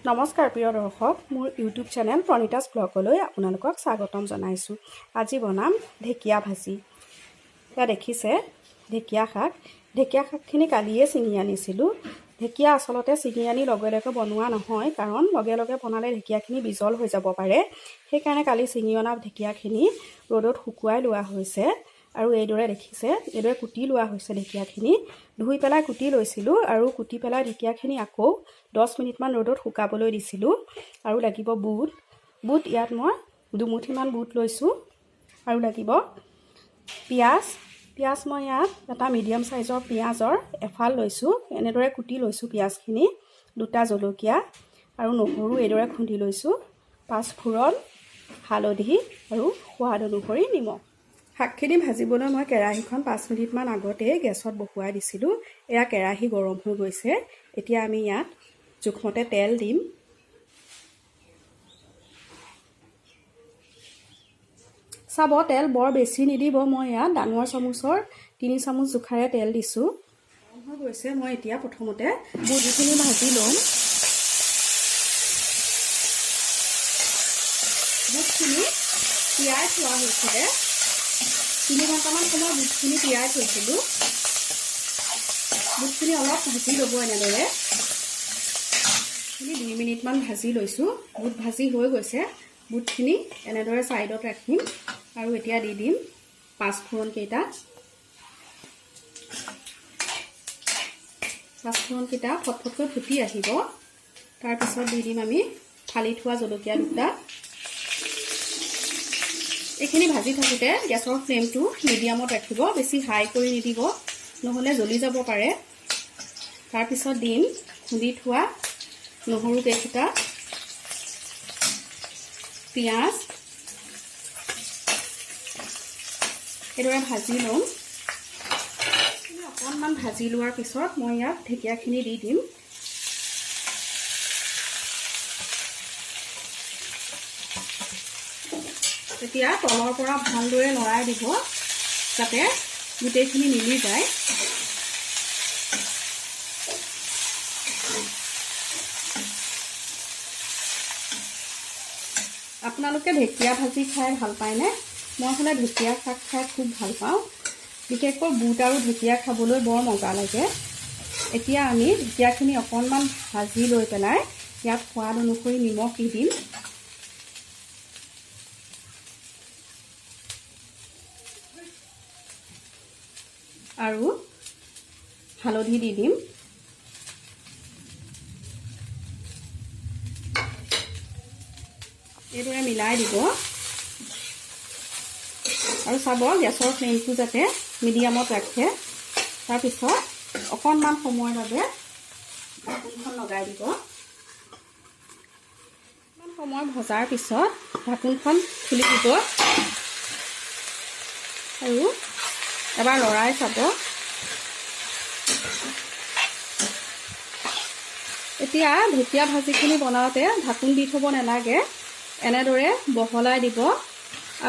নমস্কাৰ প্ৰিয় দৰ্শক, মোৰ ইউটিউব চেনেল প্ৰণীতাছ ব্লগলৈ আপোনালোকক স্বাগতম জনাইছোঁ। আজি বনাম ঢেকীয়া ভাজি। এয়া দেখিছে ঢেকীয়া শাকখিনি কালিয়ে ছিঙি আনিছিলোঁ। ঢেকীয়া আচলতে ছিঙি আনি লগে লগে বনোৱা নহয়, কাৰণ লগে লগে বনালে ঢেকীয়াখিনি বিজল হৈ যাব পাৰে। সেইকাৰণে কালি ছিঙি অনা ঢেকীয়াখিনি ৰ'দত শুকুৱাই লোৱা হৈছে। আৰু এইদৰে দেখিছে, এইদৰে কুটি লোৱা হৈছে ঢেকীয়াখিনি। ধুই পেলাই কুটি লৈছিলোঁ আৰু কুটি পেলাই ঢেকীয়াখিনি আকৌ 10 মিনিটমান ৰ'দত শুকাবলৈ দিছিলোঁ। আৰু লাগিব বুট ইয়াত মই দুমুঠিমান বুট লৈছোঁ। আৰু লাগিব পিঁয়াজ মই ইয়াত এটা মিডিয়াম চাইজৰ পিঁয়াজৰ এফাল লৈছোঁ। এনেদৰে কুটি লৈছোঁ পিঁয়াজখিনি। 2টা জলকীয়া আৰু নহৰু এইদৰে খুন্দি লৈছোঁ। 5 ফোৰণ, হালধি আৰু সোৱাদ অনুসৰি নিমখ। শাকখিনি ভাজিবলৈ মই কেৰাহীখন 5 মিনিটমান আগতেই গেছত বহুৱাই দিছিলোঁ। এয়া কেৰাহী গৰম হৈ গৈছে। এতিয়া আমি ইয়াত জোখমতে তেল দিম। চাব, তেল বৰ বেছি নিদিব। মই ইয়াত ডাঙৰ চামুচৰ 3 চামুচ জোখাৰে তেল দিছোঁ। গৰম হৈ গৈছে। মই এতিয়া প্ৰথমতে বুটখিনি ভাজি ল'ম। বুটখিনি তিয়াই থোৱা হৈছিলে। 3 ঘণ্টামান সময় বুটখিনি তিয়াই থৈছিলোঁ। বুটখিনি অলপ ভাজি ল'ব এনেদৰে। 2 মিনিটমান ভাজি লৈছোঁ। বুট ভাজি হৈ গৈছে। বুটখিনি এনেদৰে ছাইডত ৰাখিম আৰু এতিয়া দি দিম 5 ফোৰণকেইটা। 5 ফোৰণকেইটা ফটফটকৈ ফুটি আহিব। তাৰপিছত দি দিম আমি ফালি থোৱা জলকীয়া 2টা। এইখিনি ভাজি থাকোঁতে গেছৰ ফ্লেমটো মিডিয়ামত ৰাখিব, বেছি হাই কৰি নিদিব, নহ'লে জ্বলি যাব পাৰে। তাৰপিছত দিম খুন্দি থোৱা নহৰু কেইটা, পিঁয়াজ এইদৰে ভাজি ল'ম। অকণমান ভাজি লোৱাৰ পিছত মই ইয়াত ঢেকীয়াখিনি দি দিম। তেতিয়া তলৰ পৰা ভালদৰে লৰাই দিব, যাতে গোটেইখিনি মিলি যায়। আপোনালোকে ঢেকীয়া ভাজি খাই ভাল পায়নে? মই হ'লে ঢেকীয়া শাক খাই খুব ভাল পাওঁ। বিশেষকৈ বুট আৰু ঢেকীয়া খাবলৈ বৰ মজা লাগে। এতিয়া আমি ঢেকীয়াখিনি অকণমান ভাজি লৈ পেলাই ইয়াত সোৱাদ অনুসৰি নিমখ দি দিম। আৰু হালধি দি দিম। এইদৰে মিলাই দিব। আৰু চাব, গেছৰ ফ্লেমটো যাতে মিডিয়ামত ৰাখে। তাৰপিছত অকণমান সময়ৰ বাবে ঢাকোনখন লগাই দিব। অকণমান সময় ভজাৰ পিছত ঢাকোনখন খুলি দিব আৰু এবাৰ লৰাই চাব। এতিয়া ঢেকীয়া ভাজিখিনি বনাওঁতে ঢাকোন দি থ'ব নালাগে। এনেদৰে বহলাই দিব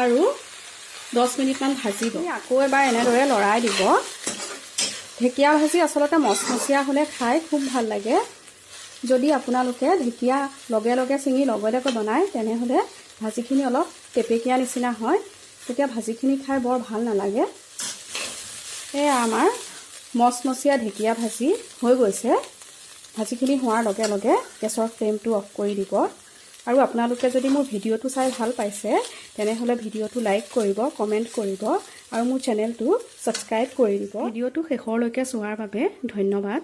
আৰু 10 মিনিটমান ভাজিব। আকৌ এবাৰ এনেদৰে লৰাই দিব। ঢেকীয়া ভাজি আচলতে মচমচীয়া হ'লে খাই খুব ভাল লাগে। যদি আপোনালোকে ঢেকীয়া লগে লগে ছিঙি লগে লগে বনায়, তেনেহ'লে ভাজিখিনি অলপ টেপেকীয়া নিচিনা হয়, তেতিয়া ভাজিখিনি খাই বৰ ভাল নালাগে। এয়া আমাৰ মচমচীয়া ঢেকীয়া ভাজি হৈ গৈছে। ভাজিখিনি হোৱাৰ লগে লগে গেছৰ ফ্লেমটো অফ কৰি দিব। আৰু আপোনালোকে যদি মোৰ ভিডিঅ'টো চাই ভাল পাইছে, তেনেহ'লে ভিডিঅ'টো লাইক কৰিব, কমেণ্ট কৰিব আৰু মোৰ চেনেলটো ছাবস্ক্ৰাইব কৰি দিব। ভিডিঅ'টো শেষলৈকে চোৱাৰ বাবে ধন্যবাদ।